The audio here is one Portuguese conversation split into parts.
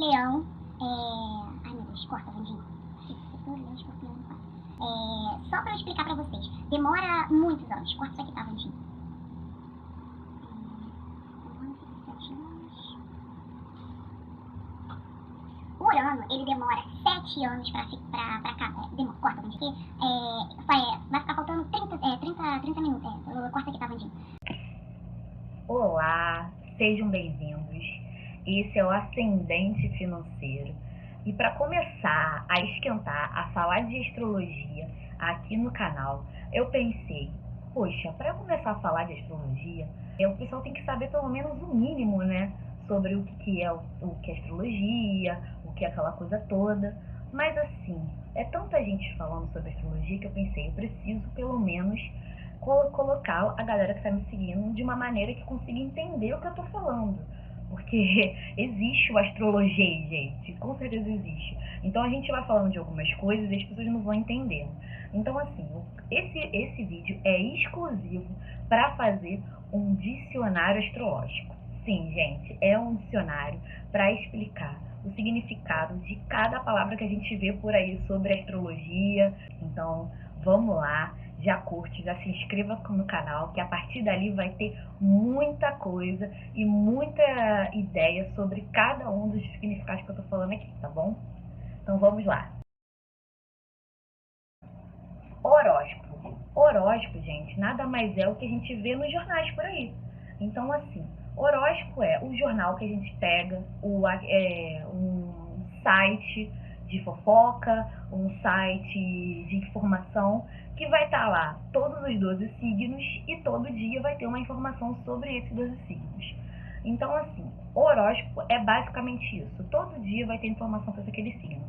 Leão, ai meu Deus, corta, Vandinho. Signo, Leão, Escorpião, só pra eu explicar pra vocês, demora muitos anos. Corta isso aqui, tá, Vandinho? O Urano, ele demora 7 anos pra cá. Corta, Vandinho, aqui. Vai ficar faltando 30 minutos. Corta aqui, tá, Vandinho? Olá, sejam bem-vindos. Esse é o Ascendente Financeiro. E para começar a esquentar, a falar de astrologia aqui no canal, eu pensei, poxa, para começar a falar de astrologia, o pessoal tem que saber pelo menos o mínimo, né? Sobre o que é astrologia, o que é aquela coisa toda. Mas assim, é tanta gente falando sobre astrologia que eu pensei, eu preciso pelo menos colocar a galera que está me seguindo de uma maneira que consiga entender o que eu estou falando. Porque existe o astrologia, gente, com certeza existe. Então a gente vai falando de algumas coisas e as pessoas não vão entendendo. Então assim, esse vídeo é exclusivo para fazer um dicionário astrológico. Sim, gente, é um dicionário para explicar o significado de cada palavra que a gente vê por aí sobre astrologia. Então, vamos lá, já curte, já se inscreva no canal, que a partir dali vai ter muita coisa e muita ideia sobre cada um dos significados que eu tô falando aqui, tá bom? Então vamos lá. Horóscopo. Horóscopo, gente, nada mais é o que a gente vê nos jornais por aí. Então, assim, horóscopo é o jornal que a gente pega, um site de fofoca, um site de informação, que vai estar lá todos os 12 signos e todo dia vai ter uma informação sobre esses 12 signos. Então, assim, o horóscopo é basicamente isso. Todo dia vai ter informação sobre aquele signo.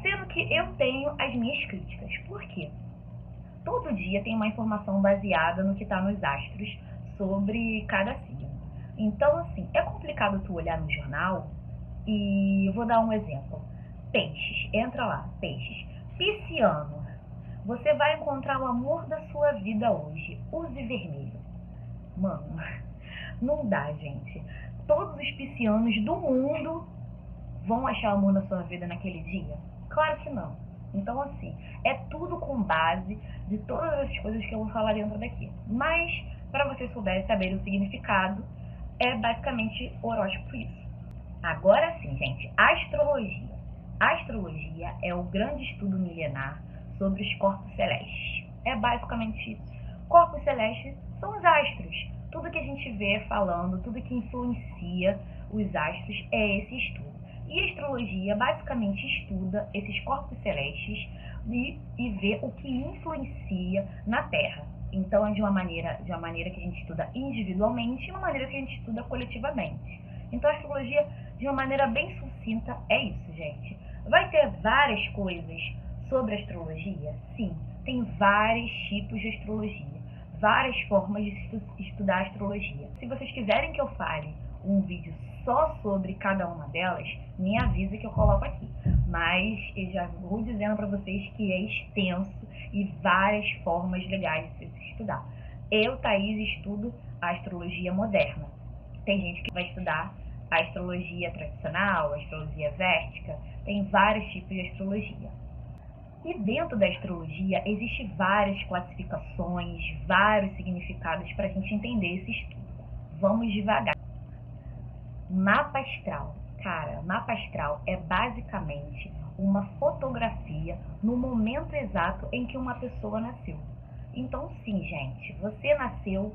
Sendo que eu tenho as minhas críticas. Por quê? Todo dia tem uma informação baseada no que está nos astros sobre cada signo. Então, assim, é complicado tu olhar no jornal e vou dar um exemplo. Peixes, entra lá, peixes. Pisciano, você vai encontrar o amor da sua vida hoje. Use vermelho. Mano, não dá, gente. Todos os piscianos do mundo vão achar o amor da sua vida naquele dia? Claro que não. Então, assim, é tudo com base de todas as coisas que eu vou falar dentro daqui. Mas, para vocês puderem saber o significado, é basicamente horóscopo isso. Agora sim, gente, astrologia. A astrologia é o grande estudo milenar sobre os corpos celestes. É basicamente isso. Corpos celestes são os astros. Tudo que a gente vê falando, tudo que influencia os astros é esse estudo. E a astrologia basicamente estuda esses corpos celestes e vê o que influencia na Terra. Então é de uma maneira que a gente estuda individualmente e uma maneira que a gente estuda coletivamente. Então a astrologia, de uma maneira bem sucinta, é isso, gente. Vai ter várias coisas sobre astrologia? Sim, tem vários tipos de astrologia, várias formas de estudar astrologia. Se vocês quiserem que eu fale um vídeo só sobre cada uma delas, me avisa que eu coloco aqui. Mas eu já vou dizendo para vocês que é extenso e várias formas legais de se estudar. Eu, Thaís, estudo a astrologia moderna. Tem gente que vai estudar a astrologia tradicional, a astrologia véstica, tem vários tipos de astrologia. E dentro da astrologia existem várias classificações, vários significados para a gente entender esse estudo. Vamos devagar. Mapa astral. Cara, mapa astral é basicamente uma fotografia no momento exato em que uma pessoa nasceu. Então sim, gente, você nasceu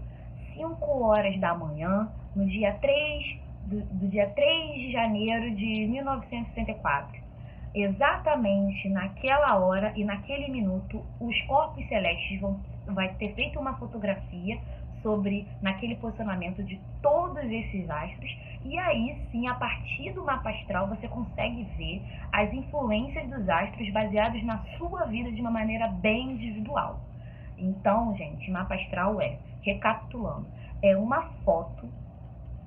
5 horas da manhã, no dia 3 de janeiro de 1964. Exatamente naquela hora e naquele minuto, os corpos celestes vai ter feito uma fotografia naquele posicionamento de todos esses astros, e aí sim, a partir do mapa astral, você consegue ver as influências dos astros baseados na sua vida de uma maneira bem individual. Então, gente, mapa astral recapitulando, é uma foto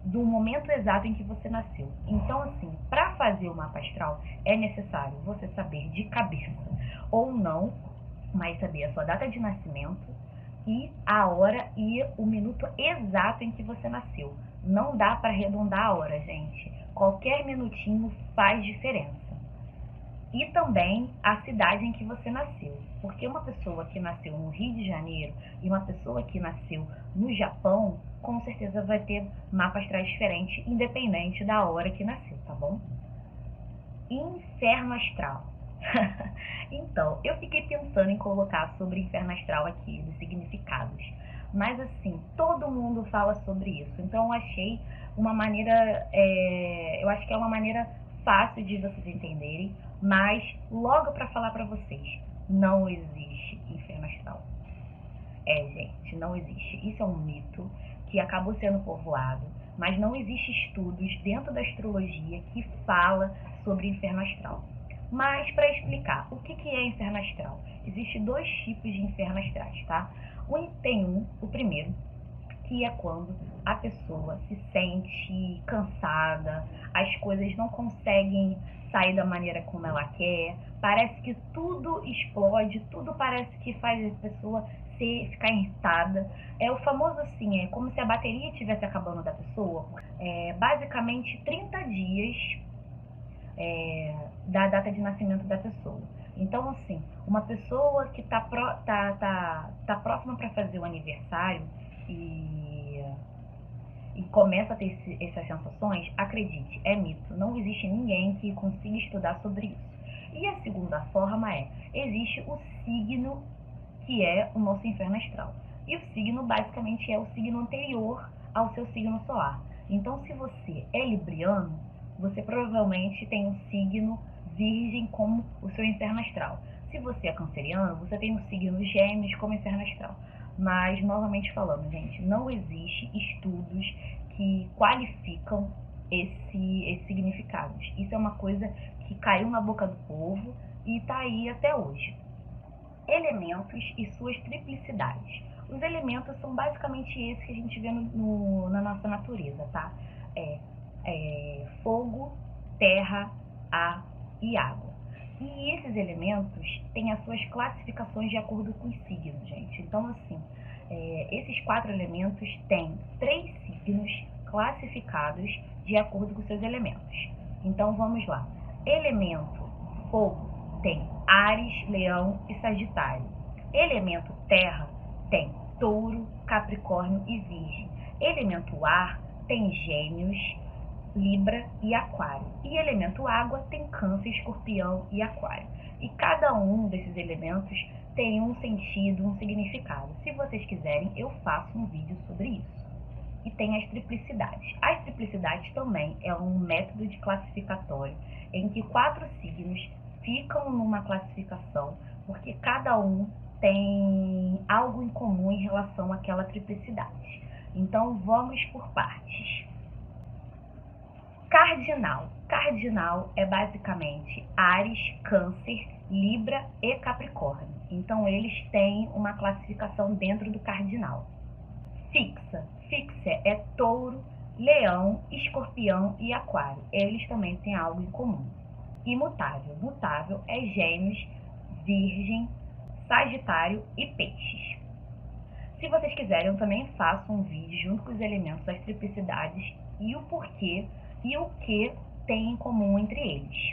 do momento exato em que você nasceu. Então, assim, para fazer o mapa astral, é necessário você saber de cabeça, ou não, mas saber a sua data de nascimento, e a hora e o minuto exato em que você nasceu. Não dá para arredondar a hora, gente. Qualquer minutinho faz diferença. E também a cidade em que você nasceu. Porque uma pessoa que nasceu no Rio de Janeiro e uma pessoa que nasceu no Japão, com certeza vai ter mapa astral diferente, independente da hora que nasceu, tá bom? Inferno astral. Então, eu fiquei pensando em colocar sobre inferno astral aqui, dos significados. Mas assim, todo mundo fala sobre isso. Então eu achei uma maneira, eu acho que é uma maneira fácil de vocês entenderem, mas logo para falar para vocês, não existe inferno astral. Gente, não existe. Isso é um mito que acabou sendo povoado, mas não existe estudos dentro da astrologia que fala sobre inferno astral. Mas para explicar, o que é inferno astral? Existem dois tipos de inferno astrais, tá? O primeiro, que é quando a pessoa se sente cansada, as coisas não conseguem sair da maneira como ela quer, parece que tudo explode, tudo parece que faz a pessoa ficar irritada. É o famoso assim, é como se a bateria estivesse acabando da pessoa. Basicamente 30 dias da data de nascimento da pessoa. Então, assim, uma pessoa que tá próxima para fazer o aniversário e começa a ter essas sensações, acredite, é mito. Não existe ninguém que consiga estudar sobre isso. E a segunda forma existe o signo que é o nosso inferno astral. E o signo, basicamente, é o signo anterior ao seu signo solar. Então, se você é libriano, você provavelmente tem um signo virgem como o seu inferno astral. Se você é canceriano, você tem um signo gêmeos como inferno astral. Mas, novamente falando, gente, não existe estudos que qualificam esses significados. Isso é uma coisa que caiu na boca do povo e está aí até hoje. Elementos e suas triplicidades. Os elementos são basicamente esses que a gente vê na nossa natureza, tá? Fogo, terra, ar e água. E esses elementos têm as suas classificações de acordo com os signos, gente. Então, assim, esses 4 elementos têm 3 signos classificados de acordo com seus elementos. Então, vamos lá. Elemento fogo tem Áries, Leão e Sagitário. Elemento terra tem Touro, Capricórnio e Virgem. Elemento ar tem Gêmeos, Libra e Aquário. E elemento água tem Câncer, Escorpião e Aquário. E cada um desses elementos tem um sentido, um significado. Se vocês quiserem, eu faço um vídeo sobre isso. E tem as triplicidades. As triplicidades também é um método de classificatório em que 4 signos ficam numa classificação, porque cada um tem algo em comum em relação àquela triplicidade. Então, vamos por partes. Cardinal. Cardinal é basicamente Áries, Câncer, Libra e Capricórnio. Então, eles têm uma classificação dentro do cardinal. Fixa. Fixa é Touro, Leão, Escorpião e Aquário. Eles também têm algo em comum. Imutável. Mutável é Gêmeos, Virgem, Sagitário e Peixes. Se vocês quiserem, eu também faço um vídeo junto com os elementos das triplicidades e o porquê e o que tem em comum entre eles.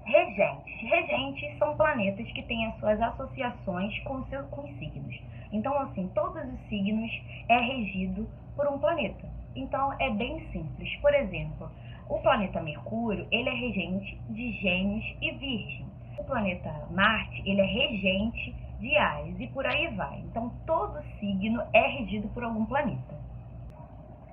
Regentes. Regentes são planetas que têm as suas associações com os signos. Então, assim, todos os signos é regido por um planeta. Então, é bem simples. Por exemplo, o planeta Mercúrio, ele é regente de Gêmeos e Virgem. O planeta Marte, ele é regente de Áries e por aí vai. Então, todo signo é regido por algum planeta.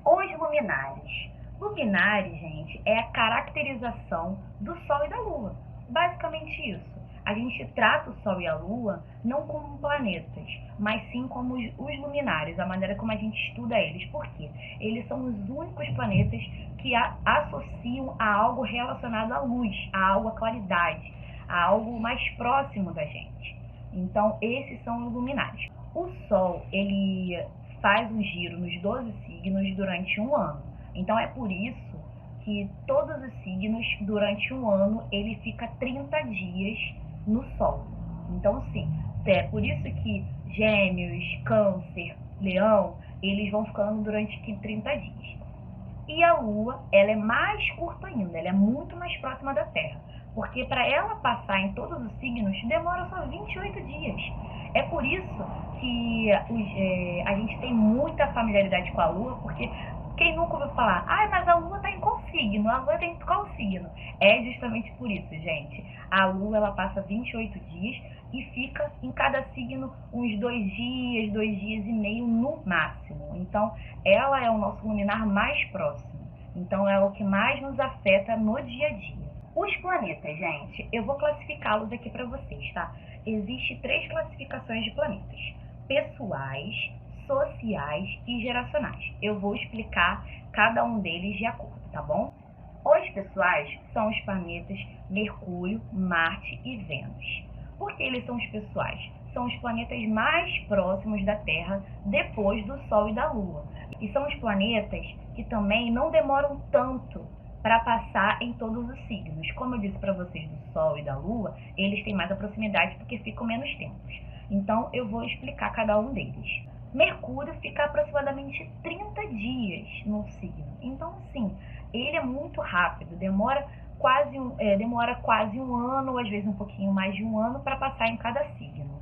Os luminares. Luminares, gente, é a caracterização do Sol e da Lua. Basicamente isso. A gente trata o Sol e a Lua não como planetas, mas sim como os luminares, a maneira como a gente estuda eles. Por quê? Eles são os únicos planetas que associam a algo relacionado à luz, a algo à claridade, a algo mais próximo da gente. Então, esses são os luminares. O Sol, ele faz um giro nos 12 signos durante um ano. Então, é por isso que todos os signos, durante um ano, ele fica 30 dias no Sol. Então, sim, é por isso que Gêmeos, Câncer, Leão, eles vão ficando durante 30 dias. E a Lua, ela é mais curta ainda, ela é muito mais próxima da Terra. Porque para ela passar em todos os signos, demora só 28 dias. É por isso que a gente tem muita familiaridade com a Lua, porque quem nunca ouviu falar, mas a Lua está em qual signo? A Lua está em qual signo? É justamente por isso, gente. A Lua, ela passa 28 dias e fica em cada signo uns 2 dias e meio no máximo. Então, ela é o nosso luminar mais próximo. Então, é o que mais nos afeta no dia a dia. Os planetas, gente, eu vou classificá-los aqui para vocês, tá? Existem 3 classificações de planetas: pessoais, sociais e geracionais. Eu vou explicar cada um deles de acordo, tá bom? Os pessoais são os planetas Mercúrio, Marte e Vênus. Por que eles são os pessoais? São os planetas mais próximos da Terra depois do Sol e da Lua. E são os planetas que também não demoram tanto para passar em todos os signos. Como eu disse para vocês do Sol e da Lua, eles têm mais a proximidade porque ficam menos tempos. Então eu vou explicar cada um deles. Mercúrio fica aproximadamente 30 dias no signo. Então, assim, ele é muito rápido, demora quase um ano, ou às vezes um pouquinho mais de um ano, para passar em cada signo.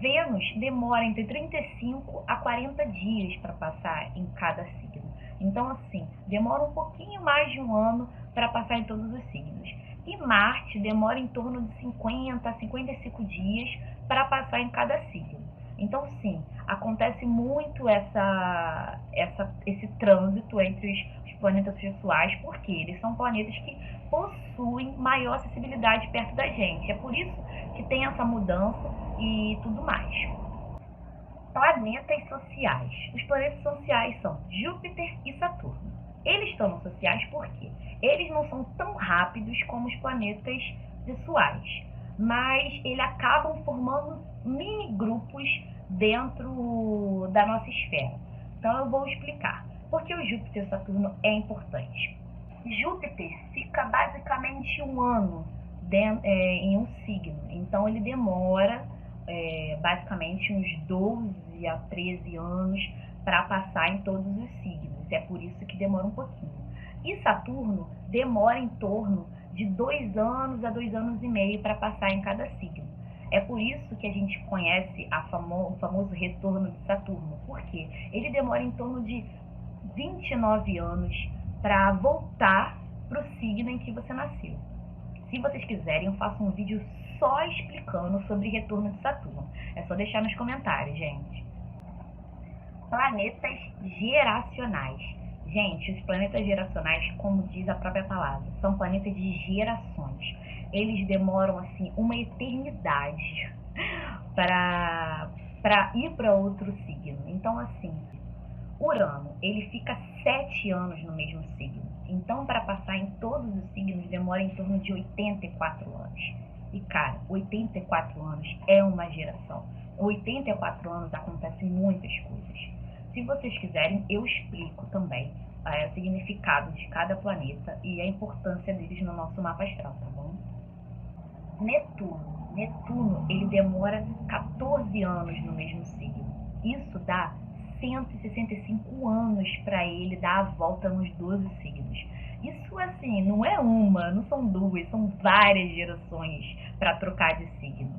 Vênus demora entre 35 a 40 dias para passar em cada signo. Então, assim, demora um pouquinho mais de um ano para passar em todos os signos. E Marte demora em torno de 50 a 55 dias para passar em cada signo. Então, sim, acontece muito esse trânsito entre os planetas pessoais, porque eles são planetas que possuem maior acessibilidade perto da gente. É por isso que tem essa mudança e tudo mais. Planetas sociais. Os planetas sociais são Júpiter e Saturno. Eles estão sociais porque eles não são tão rápidos como os planetas pessoais, mas eles acabam formando mini grupos dentro da nossa esfera. Então eu vou explicar por que o Júpiter e o Saturno é importante. Júpiter fica basicamente um ano em um signo, então ele demora basicamente uns 12 a 13 anos para passar em todos os signos. É por isso que demora um pouquinho. E Saturno demora em torno de 2 anos a 2 anos e meio para passar em cada signo. É por isso que a gente conhece o famoso retorno de Saturno, porque ele demora em torno de 29 anos para voltar para o signo em que você nasceu. Se vocês quiserem, eu faço um vídeo só explicando sobre retorno de Saturno. É só deixar nos comentários, gente. Planetas geracionais. Gente, os planetas geracionais, como diz a própria palavra, são planetas de gerações. Eles demoram, assim, uma eternidade para ir para outro signo. Então, assim, Urano, ele fica 7 anos no mesmo signo. Então, para passar em todos os signos, demora em torno de 84 anos. E, cara, 84 anos é uma geração. 84 anos acontecem muitas coisas. Se vocês quiserem, eu explico também o significado de cada planeta e a importância deles no nosso mapa astral, tá bom? Netuno, ele demora 14 anos no mesmo signo. Isso dá 165 anos para ele dar a volta nos 12 signos. Isso, assim, não é uma, não são duas, são várias gerações para trocar de signo.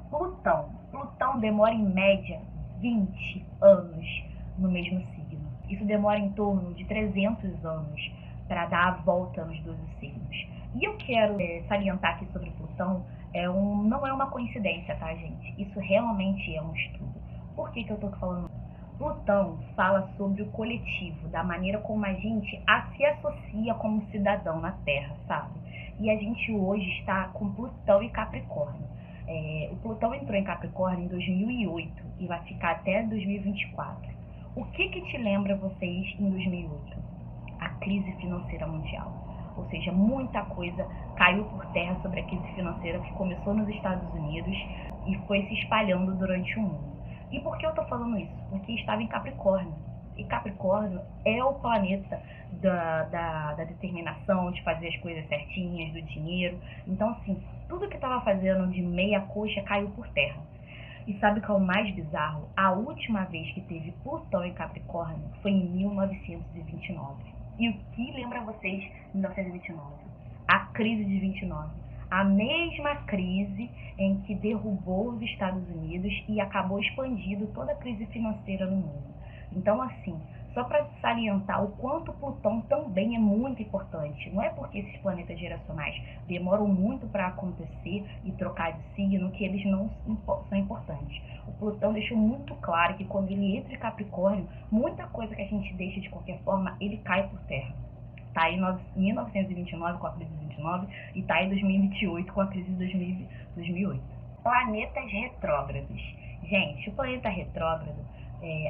Plutão demora em média 20 anos no mesmo signo. Isso demora em torno de 300 anos para dar a volta nos 12 signos. E eu quero salientar aqui sobre Plutão, não é uma coincidência, tá, gente? Isso realmente é um estudo. Por que eu tô falando isso? Plutão fala sobre o coletivo, da maneira como a gente se associa como cidadão na Terra, sabe? E a gente hoje está com Plutão e Capricórnio. O Plutão entrou em Capricórnio em 2008 e vai ficar até 2024. O que te lembra vocês em 2008? A crise financeira mundial. Ou seja, muita coisa caiu por terra sobre a crise financeira que começou nos Estados Unidos e foi se espalhando durante o mundo. E por que eu tô falando isso? Porque estava em Capricórnio. E Capricórnio é o planeta da determinação, de fazer as coisas certinhas, do dinheiro. Então, assim, tudo que estava fazendo de meia coxa caiu por terra. E sabe o que é o mais bizarro? A última vez que teve Plutão em Capricórnio foi em 1929. E o que lembra vocês de 1929? A crise de 29. A mesma crise em que derrubou os Estados Unidos e acabou expandindo toda a crise financeira no mundo. Então, assim, só para salientar o quanto Plutão também é muito importante. Não é porque esses planetas geracionais demoram muito para acontecer e trocar de signo que eles não são importantes. O Plutão deixou muito claro que quando ele entra em Capricórnio, muita coisa que a gente deixa de qualquer forma, ele cai por terra. Tá aí em 1929 com a crise de 29 e tá aí em 2028 com a crise de 2008. Planetas retrógrados. Gente, o planeta retrógrado,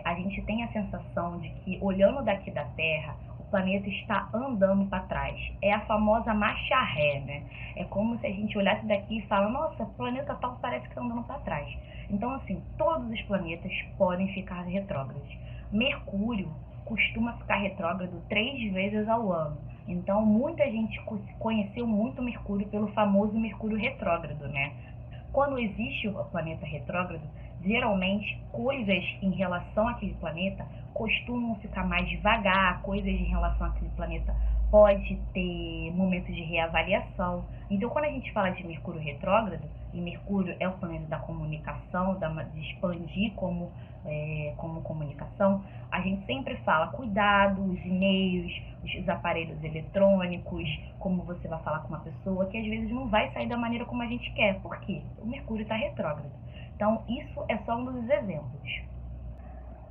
a gente tem a sensação de que, olhando daqui da Terra, o planeta está andando para trás. É a famosa marcha ré, né? É como se a gente olhasse daqui e fala, nossa, o planeta tal parece que está andando para trás. Então, assim, todos os planetas podem ficar retrógrados. Mercúrio costuma ficar retrógrado 3 vezes ao ano. Então, muita gente conheceu muito Mercúrio pelo famoso Mercúrio retrógrado, né? Quando existe o planeta retrógrado, geralmente coisas em relação àquele planeta costumam ficar mais devagar, coisas em relação àquele planeta pode ter momentos de reavaliação. Então, quando a gente fala de Mercúrio retrógrado, e Mercúrio é o planeta da comunicação, de expandir como comunicação, a gente sempre fala cuidado, os e-mails, os aparelhos eletrônicos, como você vai falar com uma pessoa que às vezes não vai sair da maneira como a gente quer. Por quê? O Mercúrio está retrógrado. Então, isso é só um dos exemplos.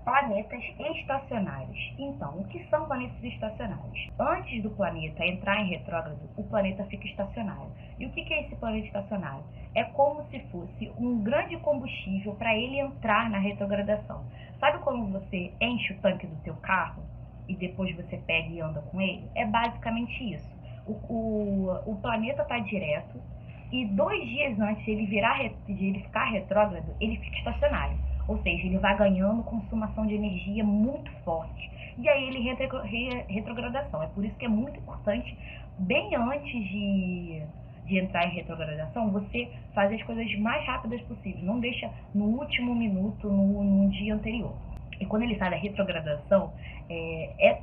Planetas estacionários. Então, o que são planetas estacionários? Antes do planeta entrar em retrógrado, o planeta fica estacionário. E o que é esse planeta estacionário? É como se fosse um grande combustível para ele entrar na retrogradação. Sabe quando você enche o tanque do seu carro e depois você pega e anda com ele? É basicamente isso. O planeta está direto e 2 dias antes de ele ficar retrógrado, ele fica estacionário. Ou seja, ele vai ganhando consumação de energia muito forte. E aí ele entra em retrogradação. É por isso que é muito importante, bem antes de entrar em retrogradação, você fazer as coisas mais rápidas possível. Não deixa no último minuto, no dia anterior. E quando ele sai da retrogradação,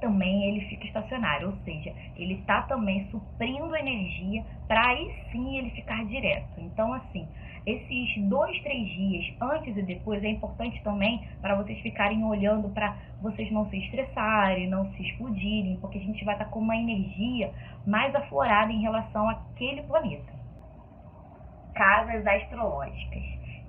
também ele fica estacionário, ou seja, ele está também suprindo energia para aí sim ele ficar direto. Então, assim, esses 2, 3 dias antes e depois é importante também para vocês ficarem olhando para vocês não se estressarem, não se explodirem, porque a gente vai estar com uma energia mais aflorada em relação àquele planeta. Casas astrológicas.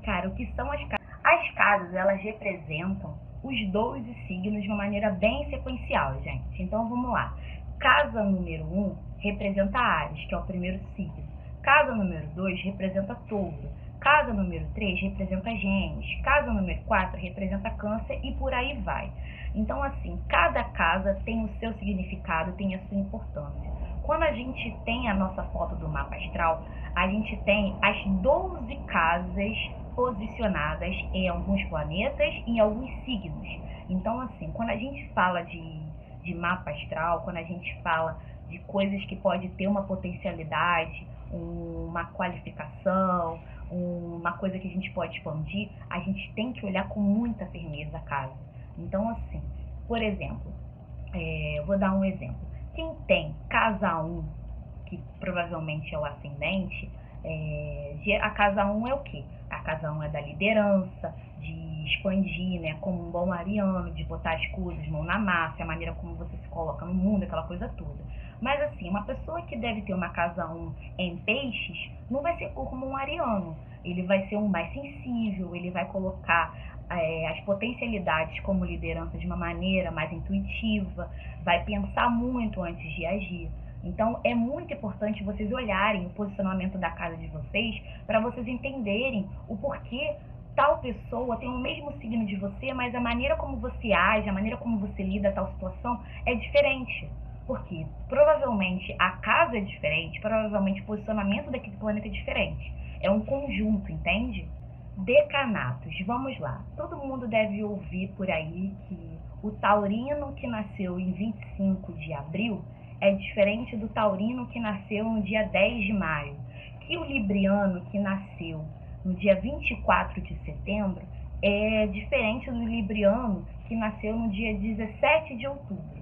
Cara, o que são as casas? As casas, elas representam os 12 signos de uma maneira bem sequencial, gente. Então, vamos lá. Casa número 1 representa Áries, que é o primeiro signo. Casa número 2 representa Touro. Casa número 3 representa Gêmeos. Casa número 4 representa Câncer e por aí vai. Então, assim, cada casa tem o seu significado, tem a sua importância. Quando a gente tem a nossa foto do mapa astral, a gente tem as 12 casas posicionadas em alguns planetas e em alguns signos. Então, assim, quando a gente fala de mapa astral, quando a gente fala de coisas que pode ter uma potencialidade, uma qualificação, uma coisa que a gente pode expandir, a gente tem que olhar com muita firmeza a casa. Então, assim, por exemplo, vou dar um exemplo. Quem tem casa 1, que provavelmente é o ascendente, a casa 1 é o quê? A casa 1 é da liderança, de expandir, né, como um bom ariano, de botar as coisas, mão na massa, a maneira como você se coloca no mundo, aquela coisa toda. Mas assim, uma pessoa que deve ter uma casa 1 em peixes, não vai ser como um ariano. Ele vai ser um mais sensível, ele vai colocar as potencialidades como liderança de uma maneira mais intuitiva, vai pensar muito antes de agir. Então, é muito importante vocês olharem o posicionamento da casa de vocês para vocês entenderem o porquê tal pessoa tem o mesmo signo de você, mas a maneira como você age, a maneira como você lida a tal situação é diferente. Porque provavelmente a casa é diferente, provavelmente o posicionamento daquele planeta é diferente. É um conjunto, entende? Decanatos, vamos lá. Todo mundo deve ouvir por aí que o taurino que nasceu em 25 de abril é diferente do taurino que nasceu no dia 10 de maio. Que o libriano que nasceu no dia 24 de setembro, é diferente do libriano que nasceu no dia 17 de outubro.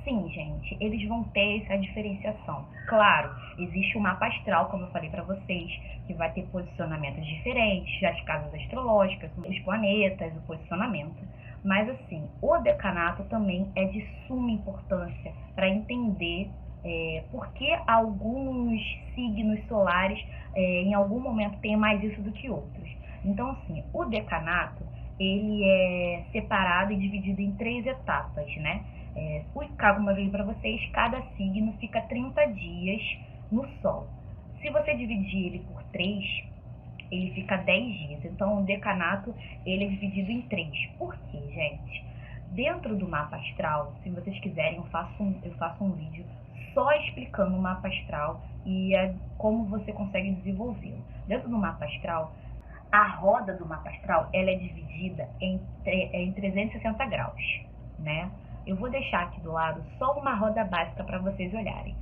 Sim, gente, eles vão ter essa diferenciação. Claro, existe o mapa astral, como eu falei para vocês, que vai ter posicionamentos diferentes, as casas astrológicas, os planetas, o posicionamento. Mas assim, o decanato também é de suma importância para entender por que alguns signos solares em algum momento têm mais isso do que outros. Então, assim, o decanato ele é separado e dividido em 3 etapas, né? Como eu falei para vocês, cada signo fica 30 dias no Sol. Se você dividir ele por 3, ele fica 10 dias. Então, o decanato ele é dividido em 3. Por quê, gente? Dentro do mapa astral, se vocês quiserem, eu faço um vídeo só explicando o mapa astral e como você consegue desenvolvê-lo. Dentro do mapa astral, a roda do mapa astral ela é dividida em 360 graus, né? Eu vou deixar aqui do lado só uma roda básica para vocês olharem.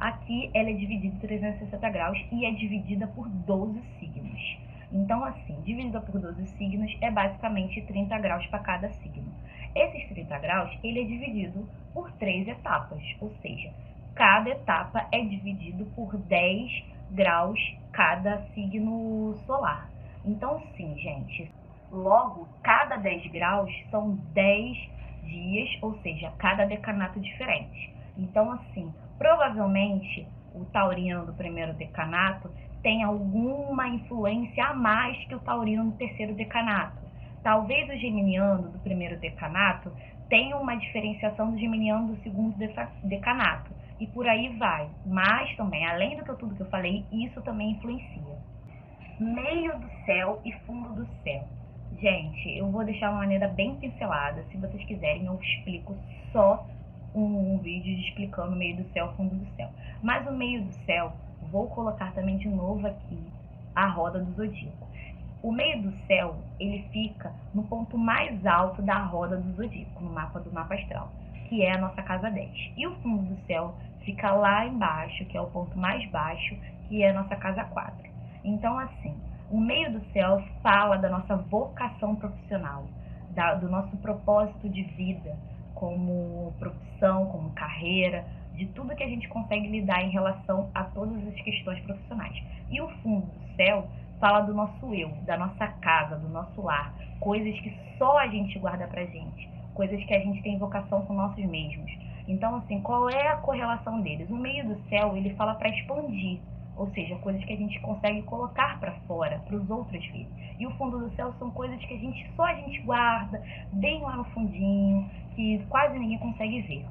Aqui ela é dividida em 360 graus e é dividida por 12 signos. Então, assim, dividida por 12 signos é basicamente 30 graus para cada signo. Esses 30 graus, ele é dividido por 3 etapas, ou seja, cada etapa é dividido por 10 graus cada signo solar. Então, sim, gente, logo, cada 10 graus são 10 dias, ou seja, cada decanato diferente. Então, assim, provavelmente o taurino do primeiro decanato tem alguma influência a mais que o taurino do terceiro decanato. Talvez o geminiano do primeiro decanato tenha uma diferenciação do geminiano do segundo decanato. E por aí vai. Mas também, além do que tudo que eu falei, isso também influencia. Meio do céu e fundo do céu. Gente, eu vou deixar uma maneira bem pincelada. Se vocês quiserem, eu explico só um vídeo explicando o meio do céu e fundo do céu. Mas o meio do céu, vou colocar também de novo aqui a roda do zodíaco. O meio do céu, ele fica no ponto mais alto da roda do zodíaco, no mapa do mapa astral, que é a nossa casa 10. E o fundo do céu fica lá embaixo, que é o ponto mais baixo, que é a nossa casa 4. Então, assim, o meio do céu fala da nossa vocação profissional, do nosso propósito de vida, como profissão, como carreira, de tudo que a gente consegue lidar em relação a todas as questões profissionais. E o fundo do céu fala do nosso eu, da nossa casa, do nosso lar, coisas que só a gente guarda pra gente, coisas que a gente tem vocação com nós mesmos. Então, assim, qual é a correlação deles? O meio do céu, ele fala para expandir, ou seja, coisas que a gente consegue colocar para fora, para os outros verem. E o fundo do céu são coisas que só a gente guarda, bem lá no fundinho, que quase ninguém consegue ver.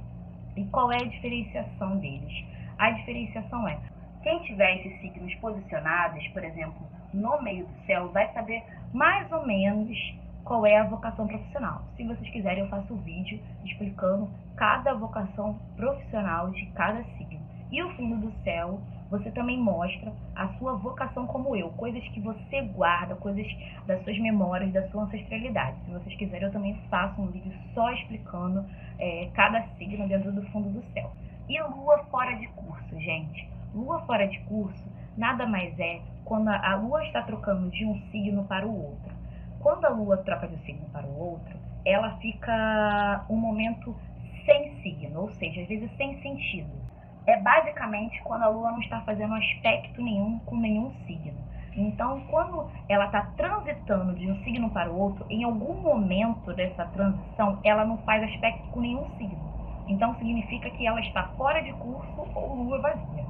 E qual é a diferenciação deles? A diferenciação é, quem tiver esses signos posicionados, por exemplo, no meio do céu, vai saber mais ou menos qual é a vocação profissional. Se vocês quiserem, eu faço um vídeo explicando cada vocação profissional de cada signo. E o fundo do céu, você também mostra a sua vocação como eu, coisas que você guarda, coisas das suas memórias, da sua ancestralidade. Se vocês quiserem, eu também faço um vídeo só explicando cada signo dentro do fundo do céu. E lua fora de curso, gente. Lua fora de curso nada mais é quando a lua está trocando de um signo para o outro. Quando a lua troca de um signo para o outro, ela fica um momento sem signo, ou seja, às vezes sem sentido. É basicamente quando a lua não está fazendo aspecto nenhum com nenhum signo. Então, quando ela está transitando de um signo para o outro, em algum momento dessa transição, ela não faz aspecto com nenhum signo. Então, significa que ela está fora de curso ou lua vazia.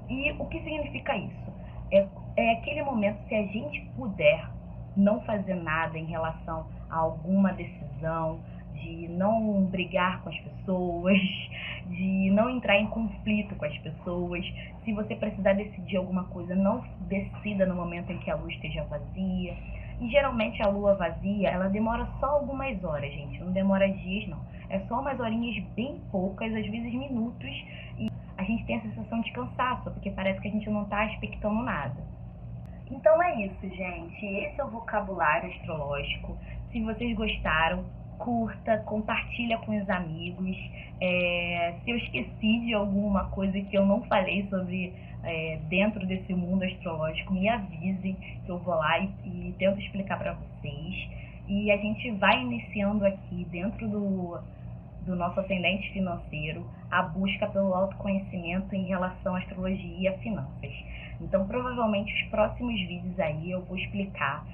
E o que significa isso? É aquele momento, se a gente puder não fazer nada em relação a alguma decisão, de não brigar com as pessoas, de não entrar em conflito com as pessoas. Se você precisar decidir alguma coisa, não decida no momento em que a lua esteja vazia. E geralmente a lua vazia, ela demora só algumas horas, gente. Não demora dias, não. É só umas horinhas bem poucas, às vezes minutos. E a gente tem a sensação de cansaço, porque parece que a gente não está expectando nada. Então é isso, gente. Esse é o vocabulário astrológico. Se vocês gostaram, curta, compartilha com os amigos. Se eu esqueci de alguma coisa que eu não falei sobre dentro desse mundo astrológico, me avisem que eu vou lá e tento explicar para vocês. E a gente vai iniciando aqui dentro do nosso ascendente financeiro a busca pelo autoconhecimento em relação à astrologia e a finanças. Então, provavelmente, os próximos vídeos aí eu vou explicar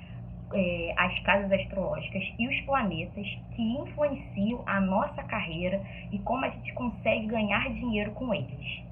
as casas astrológicas e os planetas que influenciam a nossa carreira e como a gente consegue ganhar dinheiro com eles.